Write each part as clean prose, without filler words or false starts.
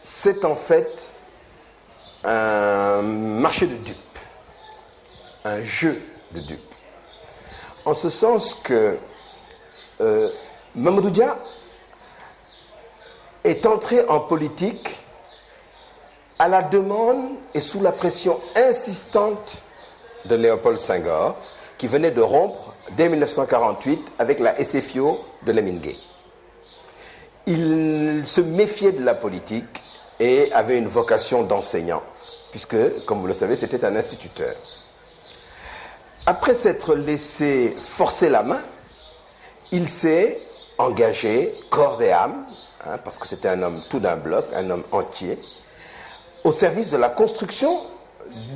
c'est en fait un marché de dupes, un jeu de dupes. En ce sens que Mamadou Dia est entré en politique à la demande et sous la pression insistante de Léopold Senghor, qui venait de rompre dès 1948 avec la SFIO de Lamine Gueye. Il se méfiait de la politique et avait une vocation d'enseignant, puisque, comme vous le savez, c'était un instituteur. Après s'être laissé forcer la main, il s'est engagé corps et âme, parce que c'était un homme tout d'un bloc, un homme entier, au service de la construction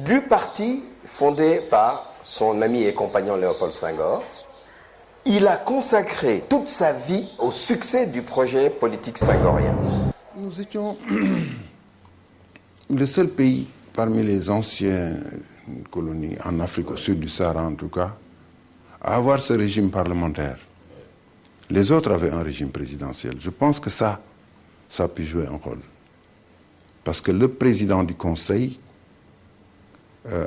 du parti fondé par son ami et compagnon Léopold Senghor. Il a consacré toute sa vie au succès du projet politique senghorien. Nous étions le seul pays parmi les anciennes colonies en Afrique, au sud du Sahara en tout cas, à avoir ce régime parlementaire. Les autres avaient un régime présidentiel. Je pense que ça a pu jouer un rôle. Parce que le président du Conseil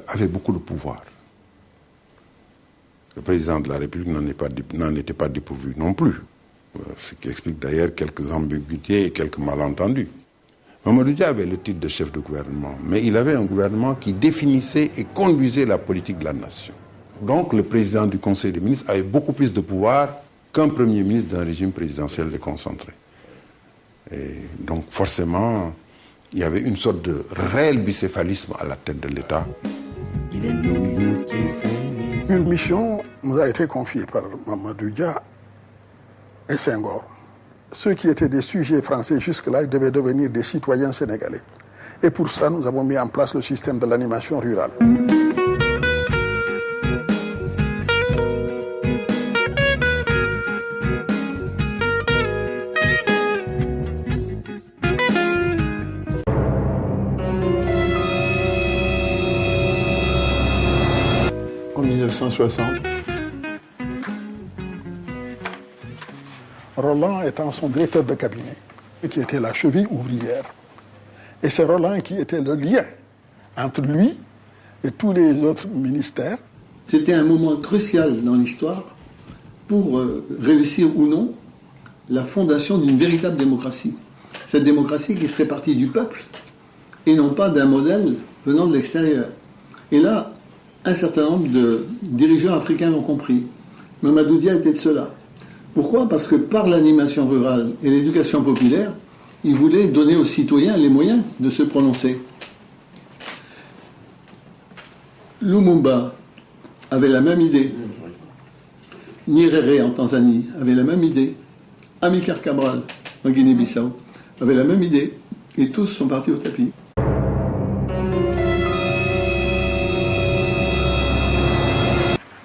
avait beaucoup de pouvoir. Le président de la République n'en était pas dépourvu non plus. Ce qui explique d'ailleurs quelques ambiguïtés et quelques malentendus. Mamadou Dia avait le titre de chef de gouvernement, mais il avait un gouvernement qui définissait et conduisait la politique de la nation. Donc le président du Conseil des ministres avait beaucoup plus de pouvoir qu'un premier ministre d'un régime présidentiel déconcentré. Et donc forcément, il y avait une sorte de réel bicéphalisme à la tête de l'État. Une mission nous a été confiée par Mamadou Dia et Senghor. Ceux qui étaient des sujets français jusque-là, ils devaient devenir des citoyens sénégalais. Et pour ça, nous avons mis en place le système de l'animation rurale. En 1960, Roland étant son directeur de cabinet, qui était la cheville ouvrière. Et c'est Roland qui était le lien entre lui et tous les autres ministères. C'était un moment crucial dans l'histoire pour réussir ou non la fondation d'une véritable démocratie. Cette démocratie qui serait partie du peuple et non pas d'un modèle venant de l'extérieur. Et là, un certain nombre de dirigeants africains l'ont compris. Mamadou Dia était de ceux-là. Pourquoi ? Parce que par l'animation rurale et l'éducation populaire, il voulait donner aux citoyens les moyens de se prononcer. Lumumba avait la même idée. Nyerere en Tanzanie avait la même idée. Amilcar Cabral en Guinée-Bissau avait la même idée. Et tous sont partis au tapis.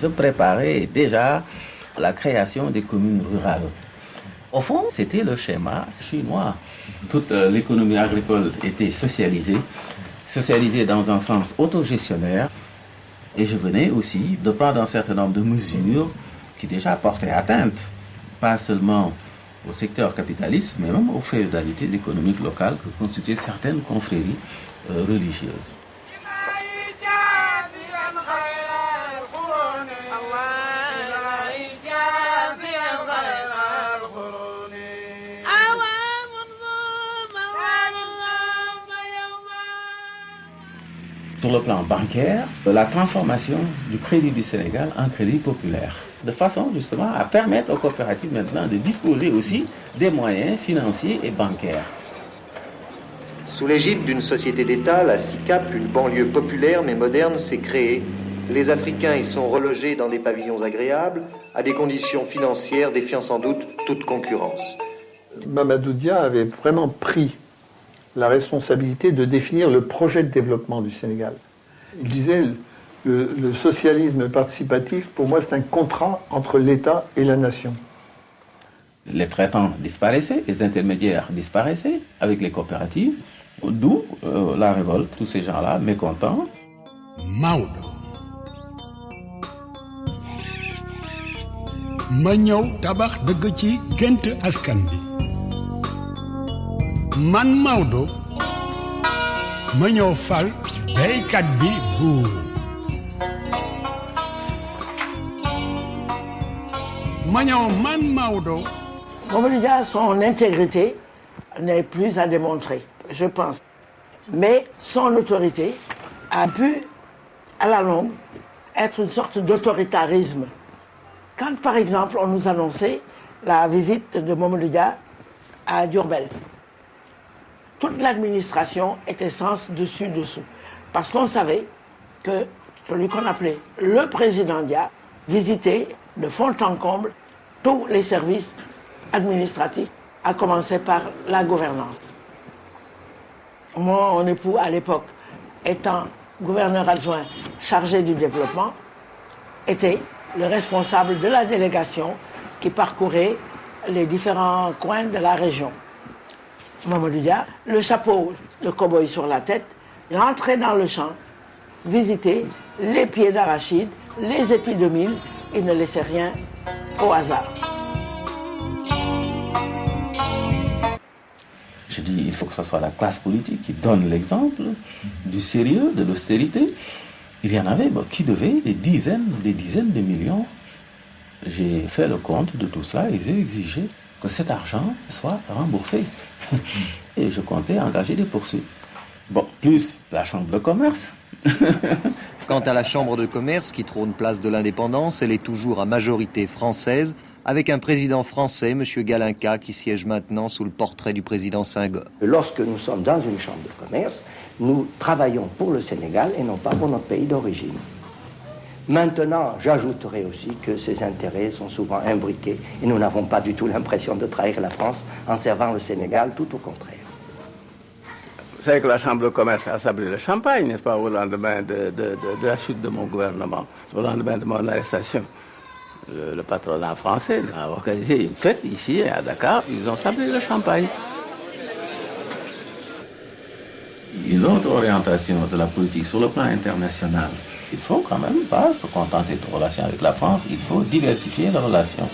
Je préparais déjà la création des communes rurales. Au fond, c'était le schéma chinois. Toute l'économie agricole était socialisée dans un sens autogestionnaire. Et je venais aussi de prendre un certain nombre de mesures qui déjà portaient atteinte, pas seulement au secteur capitaliste, mais même aux féodalités économiques locales que constituaient certaines confréries religieuses. Sur le plan bancaire, la transformation du crédit du Sénégal en crédit populaire, de façon justement à permettre aux coopératives maintenant de disposer aussi des moyens financiers et bancaires. Sous l'égide d'une société d'État, la SICAP, une banlieue populaire mais moderne, s'est créée. Les Africains y sont relogés dans des pavillons agréables, à des conditions financières défiant sans doute toute concurrence. Mamadou Dia avait vraiment pris la responsabilité de définir le projet de développement du Sénégal. Il disait le socialisme participatif, pour moi, c'est un contrat entre l'État et la nation. Les traitants disparaissaient, les intermédiaires disparaissaient avec les coopératives, d'où la révolte, tous ces gens-là mécontents. Maodo ma ñëw tabax dëgg ci gént askan bi man Maodo ma ñëw fal béykat bi buur. ma ñëw man Maodo. Mamadou Dia, son intégrité n'est plus à démontrer, je pense. Mais son autorité a pu, à la longue, être une sorte d'autoritarisme. Quand, par exemple, on nous annonçait la visite de Mamadou Dia à Diourbel, toute l'administration était sens dessus-dessous. Parce qu'on savait que celui qu'on appelait le président Dia visitait de fond en comble tous les services administratifs, à commencer par la gouvernance. Moi, mon époux, à l'époque, étant gouverneur adjoint chargé du développement, était le responsable de la délégation qui parcourait les différents coins de la région. Mamadou Dia, le chapeau de cow-boy sur la tête, rentrait dans le champ, visitait les pieds d'arachide, les épis de mil, et ne laissait rien au hasard. Je dis, il faut que ce soit la classe politique qui donne l'exemple du sérieux, de l'austérité. Il y en avait qui devaient des dizaines de millions. J'ai fait le compte de tout cela et j'ai exigé que cet argent soit remboursé. Et je comptais engager des poursuites. Bon, plus la chambre de commerce. Quant à la chambre de commerce qui trône place de l'indépendance, elle est toujours à majorité française, avec un président français, M. Galinka, qui siège maintenant sous le portrait du président Senghor. Lorsque nous sommes dans une chambre de commerce, nous travaillons pour le Sénégal et non pas pour notre pays d'origine. Maintenant, j'ajouterai aussi que ces intérêts sont souvent imbriqués et nous n'avons pas du tout l'impression de trahir la France en servant le Sénégal, tout au contraire. Vous savez que la Chambre de commerce a sablé le champagne, n'est-ce pas, au lendemain de la chute de mon gouvernement, au lendemain de mon arrestation. Le patronat français a organisé une fête ici à Dakar, ils ont sablé le champagne. Une autre orientation de la politique sur le plan international. Il faut quand même pas se contenter de relations avec la France, il faut diversifier les relations.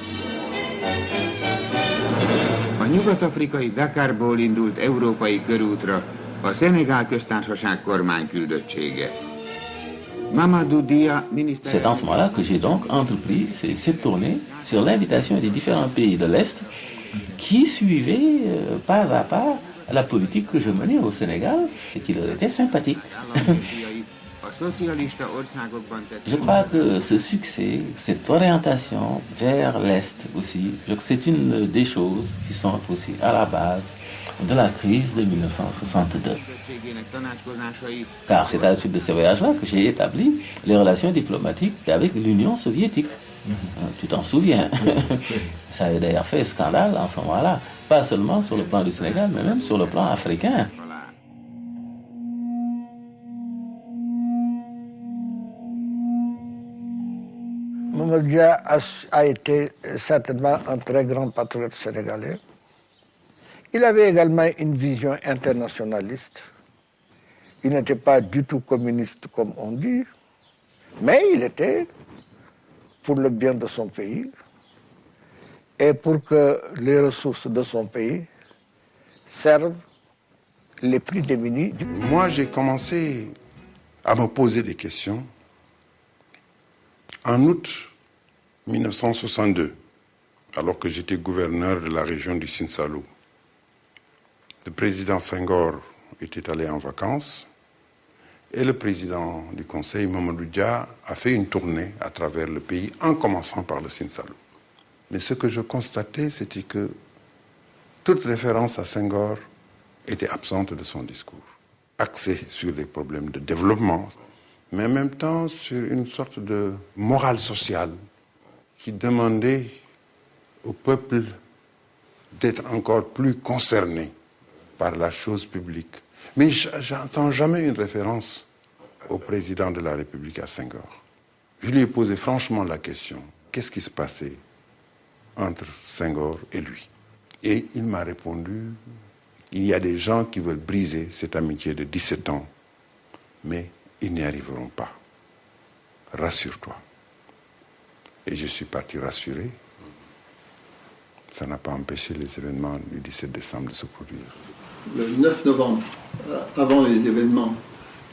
A nyugat-afrikai Dakarból indult európai körútra a Szenegál köztársaság kormányküldöttsége. C'est dans ce moment-là que j'ai donc entrepris cette tournée sur l'invitation des différents pays de l'Est qui suivaient pas à pas la politique que je menais au Sénégal et qui leur était sympathique. Je crois que ce succès, cette orientation vers l'Est aussi, c'est une des choses qui sont aussi à la base de la crise de 1962. Car c'est à la suite de ces voyages-là que j'ai établi les relations diplomatiques avec l'Union soviétique. Tu t'en souviens. Ça avait d'ailleurs fait scandale en ce moment-là, pas seulement sur le plan du Sénégal, mais même sur le plan africain. Mamadou Dia a été certainement un très grand patriote sénégalais. Il avait également une vision internationaliste. Il n'était pas du tout communiste comme on dit, mais il était pour le bien de son pays et pour que les ressources de son pays servent les plus démunis. Moi, j'ai commencé à me poser des questions en août 1962, alors que j'étais gouverneur de la région du Sine-Saloum. Le président Senghor était allé en vacances et le président du Conseil, Mamadou Dia, a fait une tournée à travers le pays en commençant par le Sine-Saloum. Mais ce que je constatais, c'était que toute référence à Senghor était absente de son discours, axé sur les problèmes de développement, mais en même temps sur une sorte de morale sociale qui demandait au peuple d'être encore plus concerné par la chose publique. Mais j'entends jamais une référence au président de la République, à Senghor. Je lui ai posé franchement la question, qu'est-ce qui se passait entre Senghor et lui? Et il m'a répondu, il y a des gens qui veulent briser cette amitié de 17 ans, mais ils n'y arriveront pas. Rassure-toi. Et je suis parti rassuré. Ça n'a pas empêché les événements du 17 décembre de se produire. le 9 novembre, avant les événements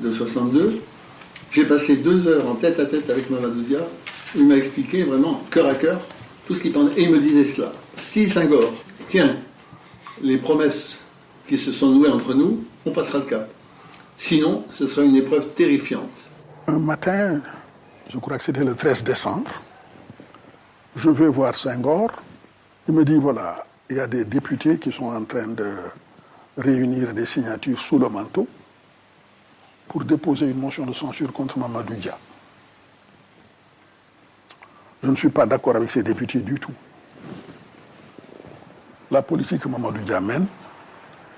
de 62, j'ai passé 2 heures en tête à tête avec Mamadou Dia. Il m'a expliqué vraiment, cœur à cœur, tout ce qu'il pensait. Et il me disait cela. Si Senghor tient les promesses qui se sont nouées entre nous, on passera le cap. Sinon, ce sera une épreuve terrifiante. Un matin, je crois que c'était le 13 décembre, je vais voir Senghor. Il me dit, voilà, il y a des députés qui sont en train de réunir des signatures sous le manteau pour déposer une motion de censure contre Mamadou Dia. Je ne suis pas d'accord avec ces députés du tout. La politique que Mamadou Dia mène,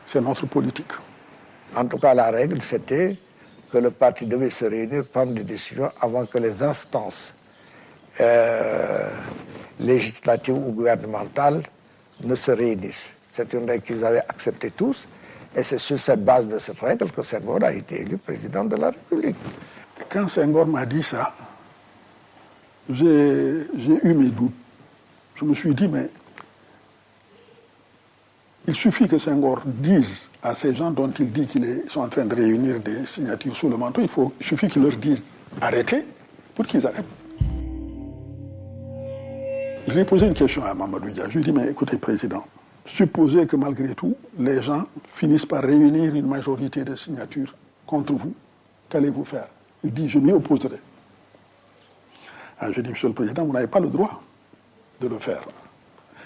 c'est notre politique. En tout cas, la règle, c'était que le parti devait se réunir, prendre des décisions avant que les instances législatives ou gouvernementales ne se réunissent. C'est une règle qu'ils avaient acceptée tous, et c'est sur cette base de cette règle que Senghor a été élu président de la République. Quand Senghor m'a dit ça, j'ai eu mes doutes. Je me suis dit, mais il suffit que Senghor dise à ces gens dont il dit qu'ils sont en train de réunir des signatures sous le manteau, il suffit qu'il leur dise arrêtez pour qu'ils arrêtent. Je lui ai posé une question à Mamadou Dia. Je lui ai dit, mais écoutez, Président, supposez que malgré tout, les gens finissent par réunir une majorité de signatures contre vous, qu'allez-vous faire? Il dit, je m'y opposerai. Alors, je dis, Monsieur le Président, vous n'avez pas le droit de le faire.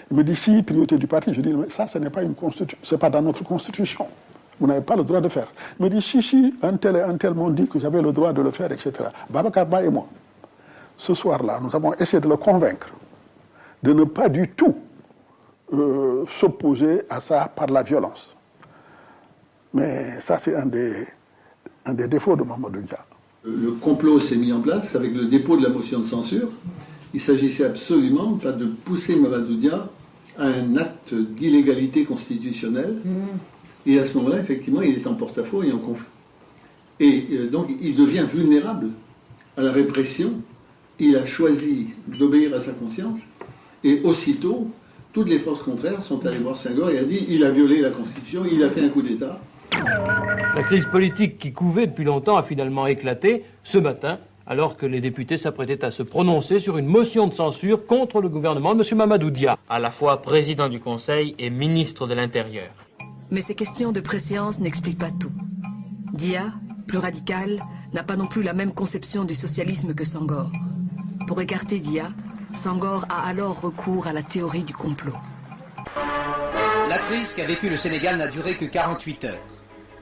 Il me dit, si, priorité du parti. Je dis, mais ça, ce n'est pas une constitution, c'est pas dans notre constitution. Vous n'avez pas le droit de faire. Il me dit, si, un tel et un tel m'ont dit que j'avais le droit de le faire, etc. Babacar Ba et moi, ce soir-là, nous avons essayé de le convaincre de ne pas du tout s'opposer à ça par la violence. Mais ça, c'est un des défauts de Mamadou Dia. Le complot s'est mis en place avec le dépôt de la motion de censure. Il s'agissait absolument pas de pousser Mamadou Dia à un acte d'illégalité constitutionnelle. Et à ce moment-là, effectivement, il est en porte-à-faux et en conflit. Et donc, il devient vulnérable à la répression. Il a choisi d'obéir à sa conscience. Et aussitôt, toutes les forces contraires sont allées voir Senghor et a dit il a violé la Constitution, il a fait un coup d'État. La crise politique qui couvait depuis longtemps a finalement éclaté ce matin, alors que les députés s'apprêtaient à se prononcer sur une motion de censure contre le gouvernement de M. Mamadou Dia, à la fois président du Conseil et ministre de l'Intérieur. Mais ces questions de préséance n'expliquent pas tout. Dia, plus radical, n'a pas non plus la même conception du socialisme que Senghor. Pour écarter Dia, Senghor a alors recours à la théorie du complot. La crise qu'a vécue le Sénégal n'a duré que 48 heures.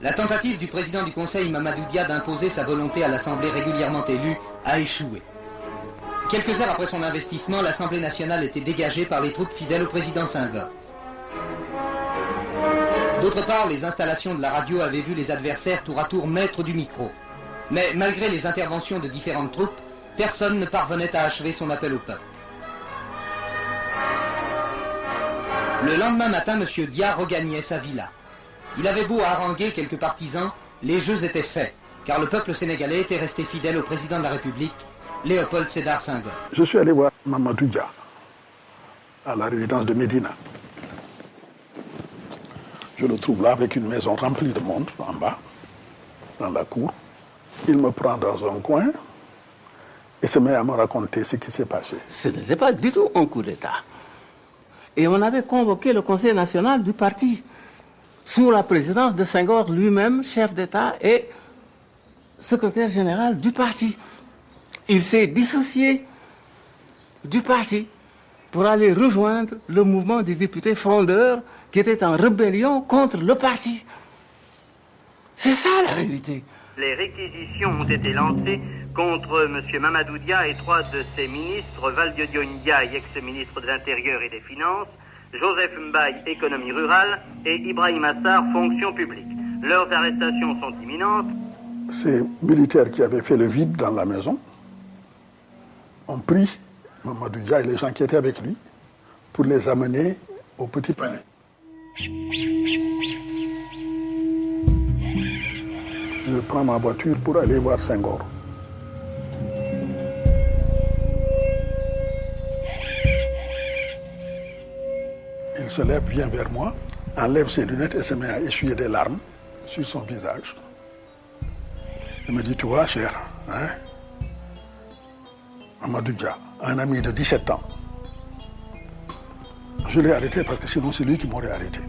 La tentative du président du Conseil, Mamadou Dia, d'imposer sa volonté à l'Assemblée régulièrement élue a échoué. Quelques heures après son investissement, l'Assemblée nationale était dégagée par les troupes fidèles au président Senghor. D'autre part, les installations de la radio avaient vu les adversaires tour à tour maîtres du micro. Mais malgré les interventions de différentes troupes, personne ne parvenait à achever son appel au peuple. Le lendemain matin, M. Dia regagnait sa villa. Il avait beau haranguer quelques partisans, les jeux étaient faits, car le peuple sénégalais était resté fidèle au président de la République, Léopold Sédar Senghor. Je suis allé voir Mamadou Dia à la résidence de Médina. Je le trouve là avec une maison remplie de monde en bas, dans la cour. Il me prend dans un coin et se met à me raconter ce qui s'est passé. Ce n'était pas du tout un coup d'État. Et on avait convoqué le Conseil national du parti, sous la présidence de Senghor lui-même, chef d'État et secrétaire général du parti. Il s'est dissocié du parti pour aller rejoindre le mouvement des députés frondeurs qui étaient en rébellion contre le parti. C'est ça la vérité. Les réquisitions ont été lancées contre M. Mamadou Dia et 3 de ses ministres, Valdiodio Ndiaye, ex-ministre de l'Intérieur et des Finances, Joseph Mbaye, économie rurale, et Ibrahim Assar, fonction publique. Leurs arrestations sont imminentes. Ces militaires qui avaient fait le vide dans la maison ont pris Mamadou Dia et les gens qui étaient avec lui pour les amener au Petit Palais. Je prends ma voiture pour aller voir Senghor. Il se lève, vient vers moi, enlève ses lunettes et se met à essuyer des larmes sur son visage. Il me dit, tu vois, cher, hein, Mamadou Dia, un ami de 17 ans, je l'ai arrêté parce que sinon c'est lui qui m'aurait arrêté.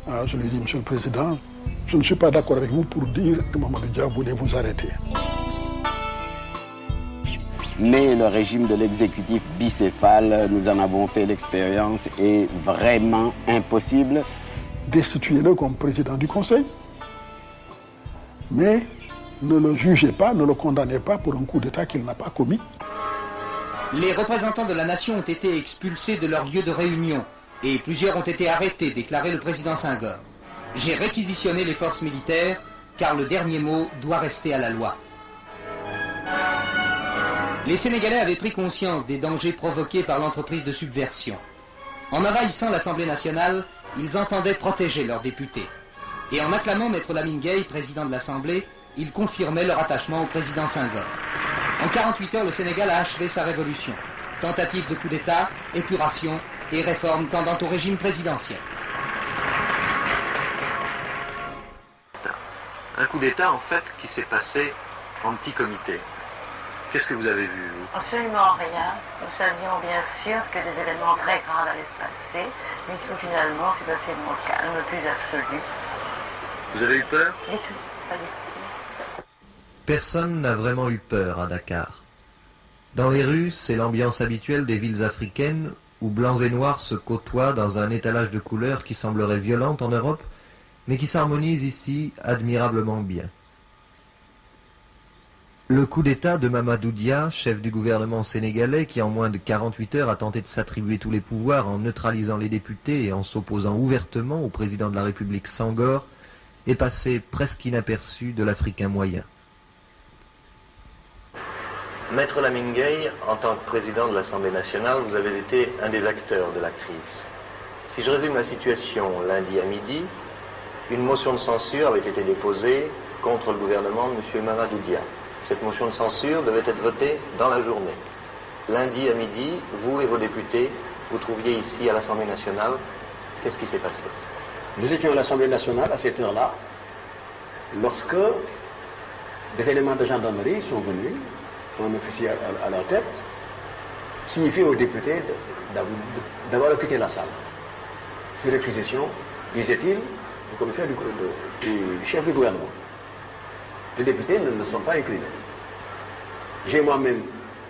Alors je lui ai dit, Monsieur le Président, je ne suis pas d'accord avec vous pour dire que Mamadou Dia voulait vous arrêter. Mais le régime de l'exécutif bicéphale, nous en avons fait l'expérience, est vraiment impossible. Destituez-le comme président du Conseil, mais ne le jugez pas, ne le condamnez pas pour un coup d'État qu'il n'a pas commis. Les représentants de la nation ont été expulsés de leur lieu de réunion et plusieurs ont été arrêtés, déclarait le président Senghor. J'ai réquisitionné les forces militaires car le dernier mot doit rester à la loi. Les Sénégalais avaient pris conscience des dangers provoqués par l'entreprise de subversion. En envahissant l'Assemblée nationale, ils entendaient protéger leurs députés. Et en acclamant Maître Lamine Gueye, président de l'Assemblée, ils confirmaient leur attachement au président Senghor. En 48 heures, le Sénégal a achevé sa révolution. Tentative de coup d'État, épuration et réforme tendant au régime présidentiel. Un coup d'État, en fait, qui s'est passé en petit comité. Qu'est-ce que vous avez vu, vous? Absolument rien. Nous savions bien sûr que des événements très grands allaient se passer, mais tout finalement c'est passé mon calme le plus absolu. Vous avez eu peur? Du tout, pas du tout. Personne n'a vraiment eu peur à Dakar. Dans les rues, c'est l'ambiance habituelle des villes africaines où blancs et noirs se côtoient dans un étalage de couleurs qui semblerait violente en Europe, mais qui s'harmonise ici admirablement bien. Le coup d'État de Mamadou Dia, chef du gouvernement sénégalais, qui en moins de 48 heures a tenté de s'attribuer tous les pouvoirs en neutralisant les députés et en s'opposant ouvertement au président de la République Senghor, est passé presque inaperçu de l'Africain moyen. Maître Lamine Gueye, en tant que président de l'Assemblée nationale, vous avez été un des acteurs de la crise. Si je résume la situation, lundi à midi, une motion de censure avait été déposée contre le gouvernement de M. Mamadou Dia. Cette motion de censure devait être votée dans la journée. Lundi à midi, vous et vos députés, vous trouviez ici à l'Assemblée nationale. Qu'est-ce qui s'est passé? Nous étions à l'Assemblée nationale à cette heure-là, lorsque des éléments de gendarmerie sont venus, un officier à leur tête, signifier aux députés d'avoir quitté la salle. Sur réquisition, disait-il, du commissaire du chef du gouvernement. Les députés ne sont pas inclinés. J'ai moi-même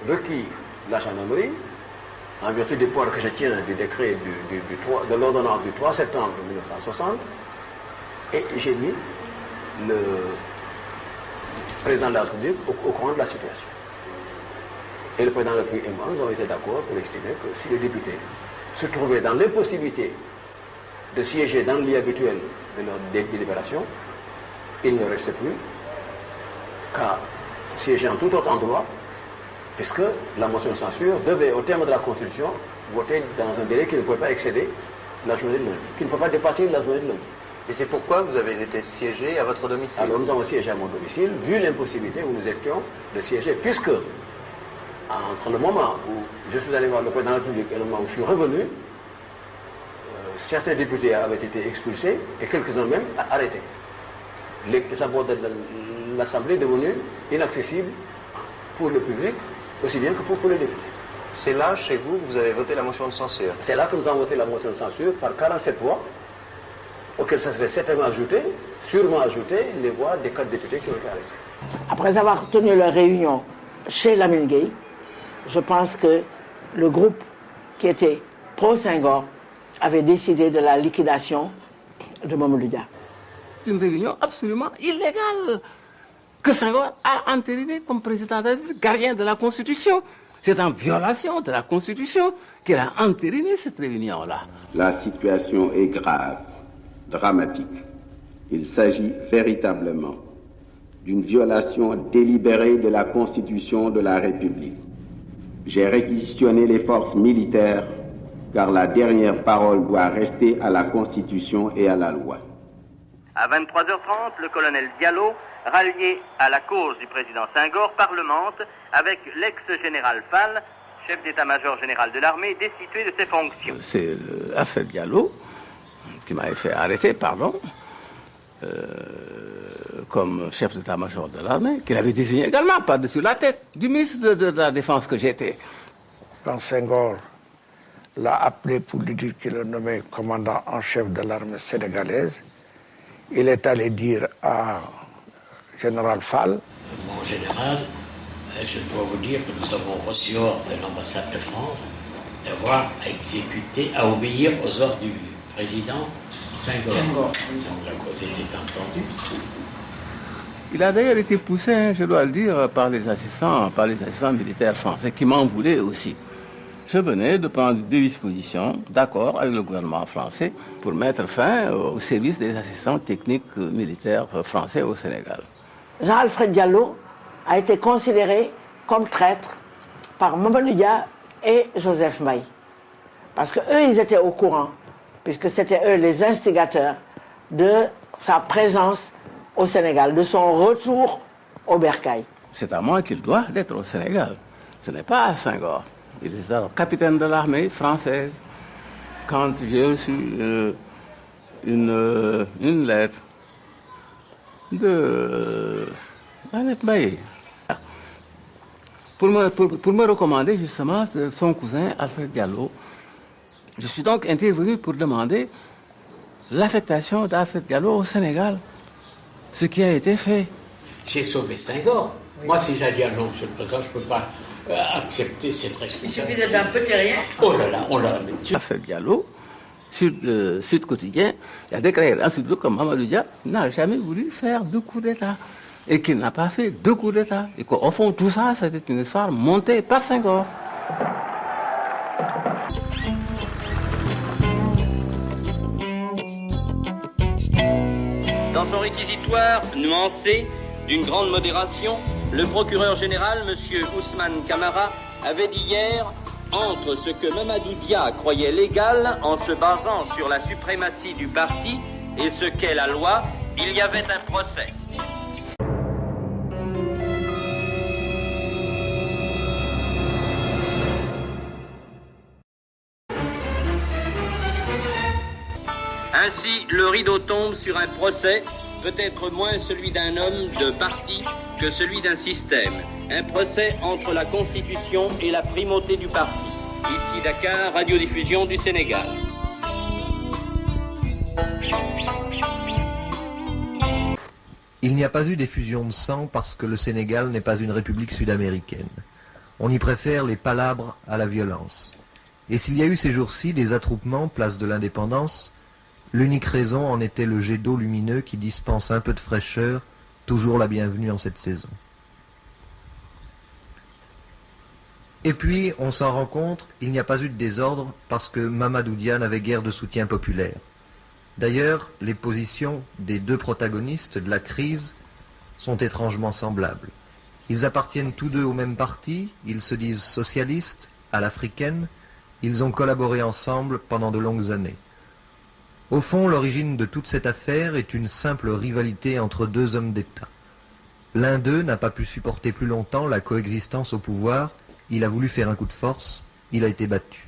requis la gendarmerie, en vertu des pouvoirs que je tiens du décret de l'ordonnance du 3 septembre 1960, et j'ai mis le président de la République au courant de la situation. Et le président de la République et moi, nous avons été d'accord pour estimer que si les députés se trouvaient dans l'impossibilité de siéger dans le lieu habituel de leur délibération, il ne restait plus qu'à siéger en tout autre endroit, puisque la motion de censure devait, au terme de la Constitution, voter dans un délai qui ne pouvait pas excéder la journée de lundi, qui ne peut pas dépasser la journée de lundi. Et c'est pourquoi vous avez été siégé à votre domicile? Alors nous avons siégé à mon domicile, vu l'impossibilité où nous étions de siéger, puisque entre le moment où je suis allé voir le président de la République et le moment où je suis revenu, certains députés avaient été expulsés et quelques-uns même arrêtés. Les abords de l'Assemblée est devenue inaccessible pour le public, aussi bien que pour les députés. C'est là, chez vous, que vous avez voté la motion de censure? C'est là que nous avons voté la motion de censure par 47 voix, auxquelles ça serait certainement sûrement ajouté, les voix des 4 députés qui ont été arrêtés. Après avoir tenu leur réunion chez Lamine Gueye, je pense que le groupe qui était pro-Senghor avait décidé de la liquidation de Mamadou Dia. C'est une réunion absolument illégale que Senghor a entériné comme président de la République, gardien de la Constitution. C'est en violation de la Constitution qu'il a entériné cette réunion-là. La situation est grave, dramatique. Il s'agit véritablement d'une violation délibérée de la Constitution de la République. J'ai réquisitionné les forces militaires car la dernière parole doit rester à la Constitution et à la loi. À 23h30, le colonel Diallo, rallié à la cause du président Senghor, parlemente avec l'ex-général Fall, chef d'état-major général de l'armée, destitué de ses fonctions. C'est Assel Diallo qui m'avait fait arrêter, comme chef d'état-major de l'armée, qu'il avait désigné également par-dessus la tête du ministre de la Défense que j'étais. Quand Senghor l'a appelé pour lui dire qu'il le nommait commandant en chef de l'armée sénégalaise, il est allé dire à général Fall. Mon général, je dois vous dire que nous avons reçu ordre de l'ambassade de France d'avoir à exécuter, à obéir aux ordres du président Senghor. Donc la cause était entendue. Il a d'ailleurs été poussé, je dois le dire, par les assistants militaires français qui m'en voulaient aussi. Je venais de prendre des dispositions, d'accord avec le gouvernement français, pour mettre fin au service des assistants techniques militaires français au Sénégal. Jean-Alfred Diallo a été considéré comme traître par Mamadou Dia et Joseph Mbaye. Parce qu'eux, ils étaient au courant, puisque c'était eux les instigateurs de sa présence au Sénégal, de son retour au Bercail. C'est à moi qu'il doit d'être au Sénégal. Ce n'est pas à Senghor. Il est alors capitaine de l'armée française. Quand j'ai reçu une lettre de Annette Baye pour me recommander justement son cousin Alfred Diallo, je suis donc intervenu pour demander l'affectation d'Alfred Diallo au Sénégal, ce qui a été fait. J'ai sauvé Senghor. Moi, si j'ai dit non, Monsieur le Président, je ne peux pas accepter cette responsabilité. Il suffisait d'un petit rien. Oh là là, on l'a mis. Alfred Diallo, sur le Sud Quotidien, il a déclaré ensuite que Mamadou Dia n'a jamais voulu faire de coup d'État et qu'il n'a pas fait de coup d'État. Et qu'au fond, tout ça, c'était une histoire montée par Senghor. Dans son réquisitoire nuancé, d'une grande modération, le procureur général, M. Ousmane Camara, avait dit hier, entre ce que Mamadou Dia croyait légal en se basant sur la suprématie du parti et ce qu'est la loi, il y avait un procès. Ainsi, le rideau tombe sur un procès, peut-être moins celui d'un homme de parti que celui d'un système. Un procès entre la Constitution et la primauté du parti. Ici Dakar, radiodiffusion du Sénégal. Il n'y a pas eu d'effusion de sang parce que le Sénégal n'est pas une république sud-américaine. On y préfère les palabres à la violence. Et s'il y a eu ces jours-ci des attroupements place de l'Indépendance, l'unique raison en était le jet d'eau lumineux qui dispense un peu de fraîcheur, toujours la bienvenue en cette saison. Et puis, on s'en rend compte, il n'y a pas eu de désordre parce que Mamadou Dia n'avait guère de soutien populaire. D'ailleurs, les positions des deux protagonistes de la crise sont étrangement semblables. Ils appartiennent tous deux au même parti, ils se disent socialistes, à l'africaine, ils ont collaboré ensemble pendant de longues années. Au fond, l'origine de toute cette affaire est une simple rivalité entre deux hommes d'État. L'un d'eux n'a pas pu supporter plus longtemps la coexistence au pouvoir, il a voulu faire un coup de force, il a été battu.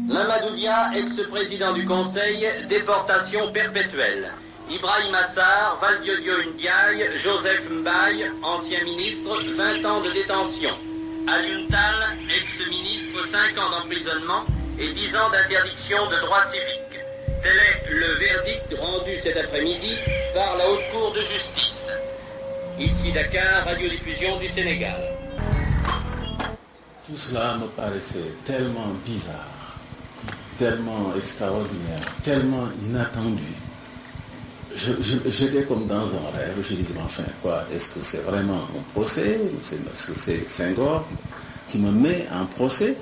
Mamadou Dia, ex-président du Conseil, déportation perpétuelle. Ibrahim Assar, Valdiodio Ndiaye, Joseph Mbaye, ancien ministre, 20 ans de détention. Alioune Tall, ex-ministre, 5 ans d'emprisonnement et 10 ans d'interdiction de droits civiques. Tel est le verdict rendu cet après-midi par la Haute Cour de justice. Ici Dakar, radiodiffusion du Sénégal. Tout cela me paraissait tellement bizarre, tellement extraordinaire, tellement inattendu. J'étais comme dans un rêve, je disais enfin quoi, est-ce que c'est vraiment un procès? Est-ce que c'est Senghor qui me met en procès?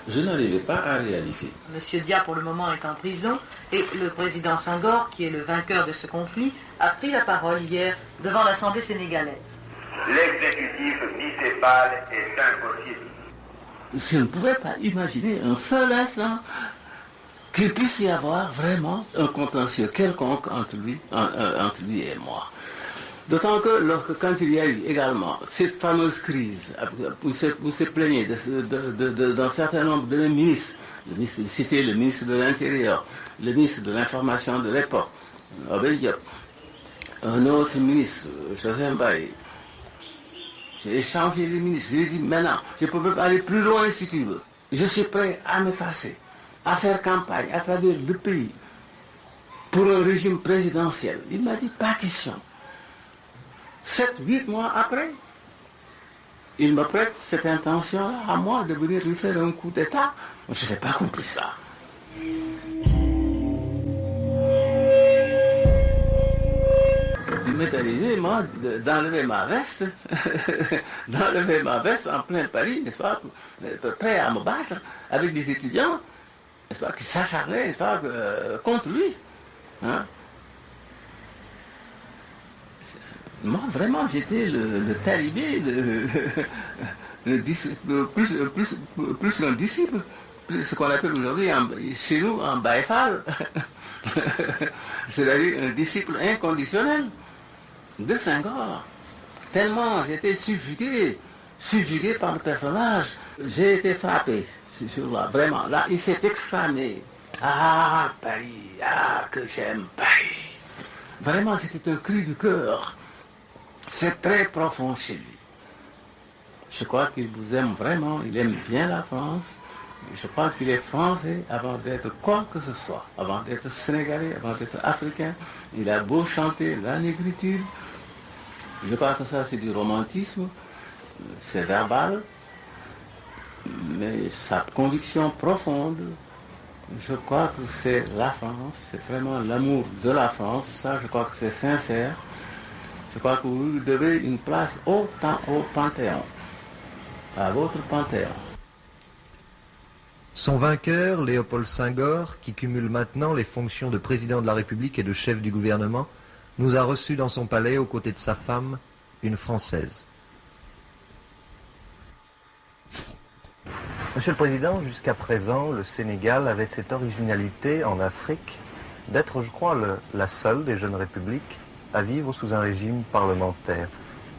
Je n'arrivais pas à réaliser. Monsieur Dia pour le moment est en prison et le président Senghor, qui est le vainqueur de ce conflit, a pris la parole hier devant l'Assemblée sénégalaise. L'exécutif bicéphale est impossible. Je ne pouvais pas imaginer un seul instant qu'il puisse y avoir vraiment un contentieux quelconque entre lui et moi. D'autant que quand il y a eu également cette fameuse crise, où se plaignait d'un certain nombre de ministres, citer le ministre de l'Intérieur, le ministre de l'Information de l'époque, un autre ministre, Joseph Mbaye. J'ai échangé les ministres, je lui ai dit maintenant, je peux même aller plus loin si tu veux. Je suis prêt à m'effacer, à faire campagne à travers le pays pour un régime présidentiel. Il m'a dit pas question. 7-8 mois après, il me prête cette intention-là à moi de venir lui faire un coup d'État. Je n'ai pas compris ça. Il m'est arrivé, moi, d'enlever ma veste, en plein Paris, n'est-ce pas, prêt à me battre avec des étudiants, n'est-ce pas, qui s'acharnaient, n'est-ce pas, contre lui. Hein? Moi, vraiment, j'étais le talibé, plus un disciple, ce qu'on appelle aujourd'hui chez nous un baïfal, c'est-à-dire un disciple inconditionnel de Senghor. Tellement j'étais subjugué par le personnage, j'ai été frappé, vraiment, là, il s'est exclamé, « Ah, Paris, ah, que j'aime Paris !» Vraiment, c'était un cri du cœur. C'est très profond chez lui. Je crois qu'il vous aime vraiment, il aime bien la France. Je crois qu'il est français avant d'être quoi que ce soit, avant d'être sénégalais, avant d'être africain. Il a beau chanter la négritude. Je crois que ça c'est du romantisme, c'est verbal, mais sa conviction profonde, je crois que c'est la France, c'est vraiment l'amour de la France, ça je crois que c'est sincère. Je crois que vous lui devez une place au Panthéon, à votre Panthéon. Son vainqueur, Léopold Senghor, qui cumule maintenant les fonctions de président de la République et de chef du gouvernement, nous a reçus dans son palais aux côtés de sa femme, une Française. Monsieur le Président, jusqu'à présent, le Sénégal avait cette originalité en Afrique d'être, je crois, la seule des jeunes républiques à vivre sous un régime parlementaire,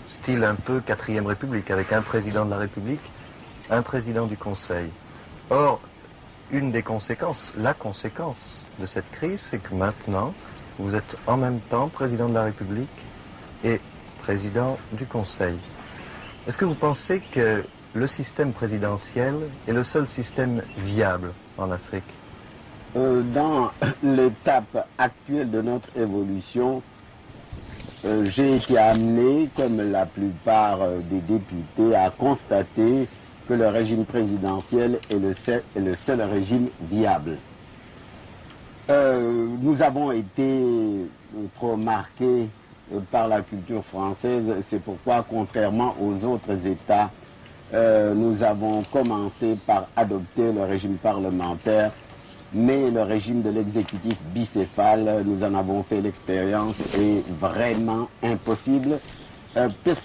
style un peu 4e République, avec un président de la République, un président du Conseil. Or, une des conséquences, la conséquence de cette crise, c'est que maintenant, vous êtes en même temps président de la République et président du Conseil. Est-ce que vous pensez que le système présidentiel est le seul système viable en Afrique? Dans l'étape actuelle de notre évolution, j'ai été amené, comme la plupart des députés, à constater que le régime présidentiel est le seul régime viable. Nous avons été trop marqués par la culture française, c'est pourquoi, contrairement aux autres États, nous avons commencé par adopter le régime parlementaire, mais le régime de l'exécutif bicéphale, nous en avons fait l'expérience, est vraiment impossible,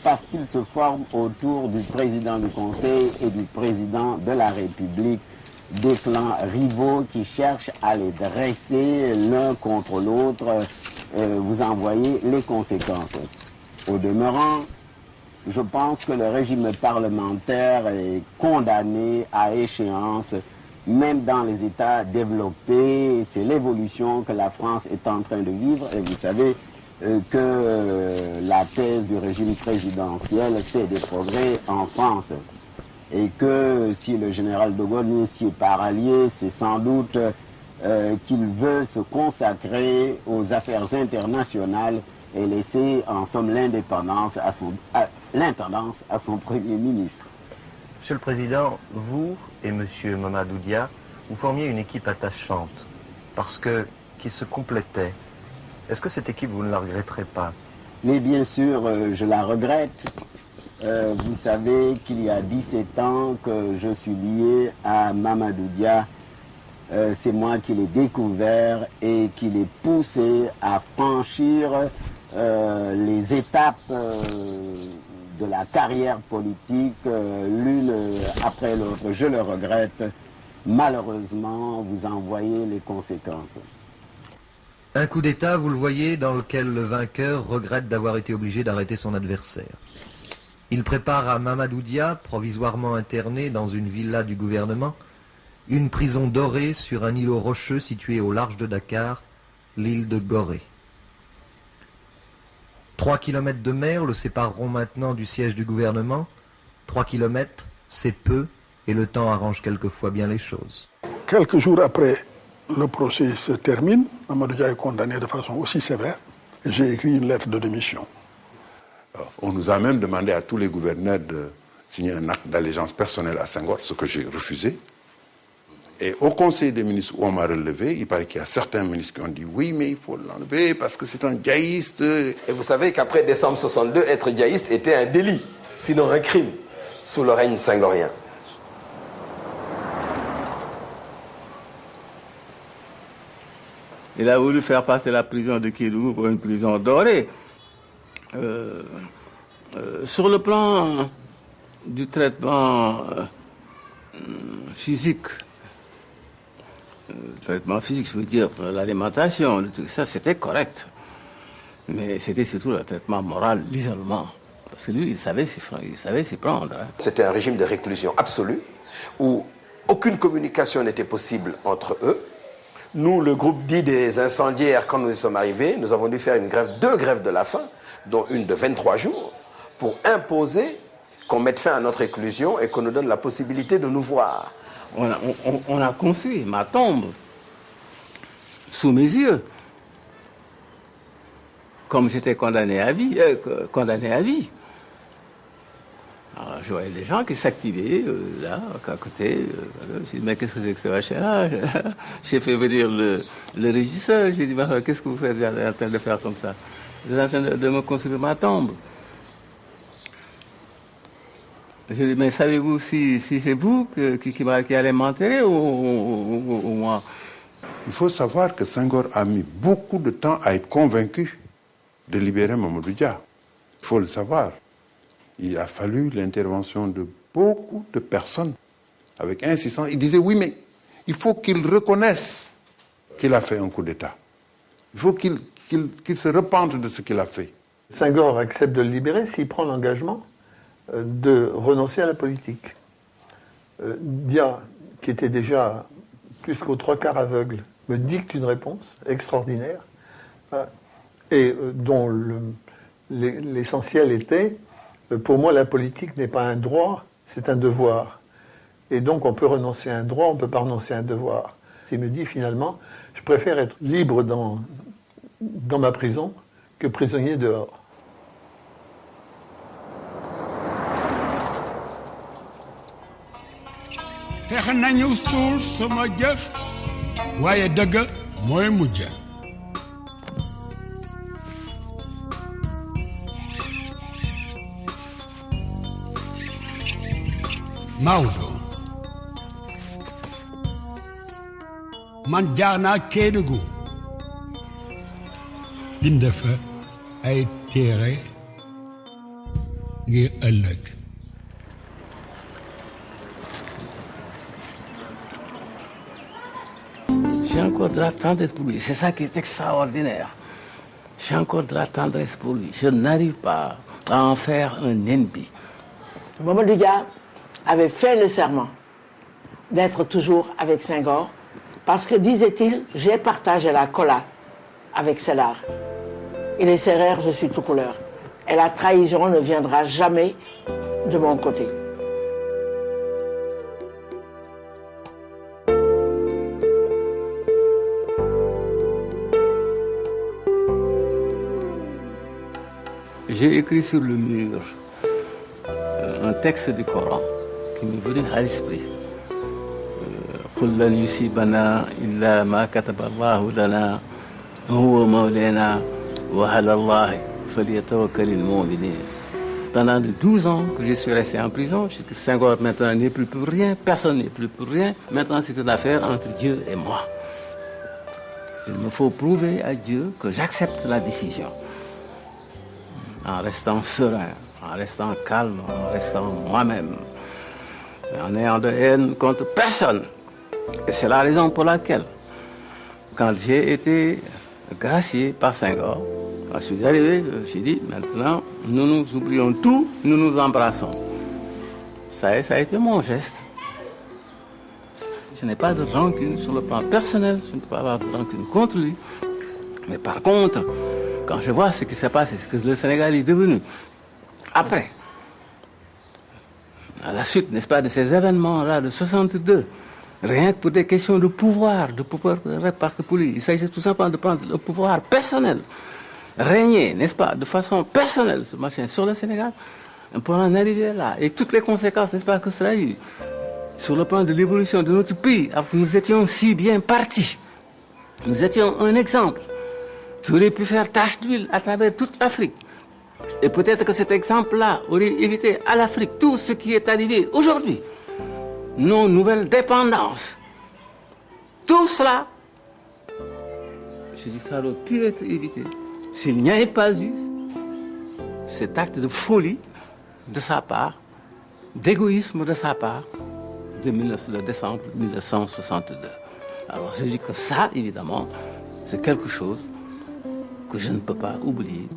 parce qu'il se forme autour du président du Conseil et du président de la République, des clans rivaux qui cherchent à les dresser l'un contre l'autre. Vous en voyez les conséquences. Au demeurant, je pense que le régime parlementaire est condamné à échéance, même dans les États développés. C'est l'évolution que la France est en train de vivre. Et vous savez que la thèse du régime présidentiel, c'est des progrès en France. Et que si le général de Gaulle n'y est pas rallié, c'est sans doute qu'il veut se consacrer aux affaires internationales et laisser en somme l'intendance à son Premier ministre. Monsieur le Président, vous et Monsieur Mamadou Dia, vous formiez une équipe attachante, qui se complétait. Est-ce que cette équipe, vous ne la regretterez pas? Mais bien sûr, je la regrette. Vous savez qu'il y a 17 ans que je suis lié à Mamadou Dia. C'est moi qui l'ai découvert et qui l'ai poussé à franchir les étapes de la carrière politique, l'une après l'autre. Je le regrette. Malheureusement, vous en voyez les conséquences. Un coup d'État, vous le voyez, dans lequel le vainqueur regrette d'avoir été obligé d'arrêter son adversaire. Il prépare à Mamadou Dia, provisoirement interné dans une villa du gouvernement, une prison dorée sur un îlot rocheux situé au large de Dakar, l'île de Gorée. 3 kilomètres de mer le sépareront maintenant du siège du gouvernement. 3 kilomètres, c'est peu, et le temps arrange quelquefois bien les choses. Quelques jours après, le procès se termine. Mamadou Dia est condamné de façon aussi sévère. J'ai écrit une lettre de démission. On nous a même demandé à tous les gouverneurs de signer un acte d'allégeance personnelle à Senghor, ce que j'ai refusé. Et au Conseil des ministres où on m'a relevé, il paraît qu'il y a certains ministres qui ont dit oui, mais il faut l'enlever parce que c'est un djaïste. Et vous savez qu'après décembre 62, être djaïste était un délit, sinon un crime, sous le règne senghorien. Il a voulu faire passer la prison de Kédougou pour une prison dorée. Sur le plan du traitement physique, je veux dire, l'alimentation, ça c'était correct. Mais c'était surtout le traitement moral, l'isolement. Parce que lui, il savait s'y prendre. Hein. C'était un régime de réclusion absolue, où aucune communication n'était possible entre eux. Nous, le groupe dit des incendiaires, quand nous y sommes arrivés, nous avons dû faire deux grèves de la faim, dont une de 23 jours, pour imposer qu'on mette fin à notre réclusion et qu'on nous donne la possibilité de nous voir. On a construit ma tombe sous mes yeux. Comme j'étais condamné à vie. Alors, je voyais des gens qui s'activaient là, à côté. Je me dis, mais qu'est-ce que c'est que ce machin-là? J'ai fait venir le régisseur. J'ai dit, qu'est-ce que vous faites en train de faire comme ça? Vous êtes en train de me construire ma tombe. Je lui ai dit, mais savez-vous si c'est vous qui allez m'enterrer ou moi? Il faut savoir que Senghor a mis beaucoup de temps à être convaincu de libérer Mamadou Dia. Il faut le savoir. Il a fallu l'intervention de beaucoup de personnes avec insistance. Il disait, oui, mais il faut qu'il reconnaisse qu'il a fait un coup d'État. Il faut qu'il se repente de ce qu'il a fait. Senghor accepte de le libérer s'il prend l'engagement de renoncer à la politique. Dia, qui était déjà plus qu'aux 3/4 aveugle, me dicte une réponse extraordinaire et dont l'essentiel était, pour moi, la politique n'est pas un droit, c'est un devoir. Et donc, on peut renoncer à un droit, on ne peut pas renoncer à un devoir. Il me dit, finalement, je préfère être libre dans ma prison que prisonnier dehors. fexe nañu suul sama jëf waaye dëgg mooy mujj. Maodo man jaar naa Kédougou bind fa ay téere ngir ëllëg. J'ai encore de la tendresse pour lui. C'est ça qui est extraordinaire. J'ai encore de la tendresse pour lui. Je n'arrive pas à en faire un ennemi. Mamadou Dia avait fait le serment d'être toujours avec Senghor parce que, disait-il, j'ai partagé la cola avec Sédar. Il est sérère, je suis tout couleur. Et la trahison ne viendra jamais de mon côté. J'ai écrit sur le mur un texte du Coran qui m'est venu à l'esprit. قُلْ لَنْ يُصِيبَنَا إِلَّا مَا كَتَبَ اللَّهُ لَنَا هُوَ مَوْلَانَا وَعَلَى اللَّهِ فَلْيَتَوَكَّلِ الْمُؤْمِنُونَ. Pendant 12 ans que je suis resté en prison, Senghor maintenant n'est plus pour rien, personne n'est plus pour rien. Maintenant c'est une affaire entre Dieu et moi. Il me faut prouver à Dieu que j'accepte la décision. En restant serein, en restant calme, en restant moi-même, en n'ayant de haine contre personne. Et c'est la raison pour laquelle, quand j'ai été gracié par Senghor. Quand je suis arrivé, j'ai dit, maintenant, nous nous oublions tout, nous nous embrassons. Ça a été mon geste. Je n'ai pas de rancune sur le plan personnel, je ne peux pas avoir de rancune contre lui. Mais par contre, quand je vois ce qui s'est passé, ce que le Sénégal est devenu, après, à la suite, n'est-ce pas, de ces événements-là de 62, rien que pour des questions de pouvoir répartir pour lui, il s'agit tout simplement de prendre le pouvoir personnel, régner, n'est-ce pas, de façon personnelle, ce machin sur le Sénégal, pour en arriver là, et toutes les conséquences, n'est-ce pas, que cela a eu, sur le plan de l'évolution de notre pays, alors que nous étions si bien partis. Nous étions un exemple qui aurait pu faire tache d'huile à travers toute l'Afrique. Et peut-être que cet exemple-là aurait évité à l'Afrique tout ce qui est arrivé aujourd'hui. Nos nouvelles dépendances. Tout cela, je dis ça aurait pu être évité s'il n'y avait pas eu cet acte de folie de sa part, d'égoïsme de sa part, de décembre 1962. Alors je dis que ça, évidemment, c'est quelque chose que je ne peux pas oublier.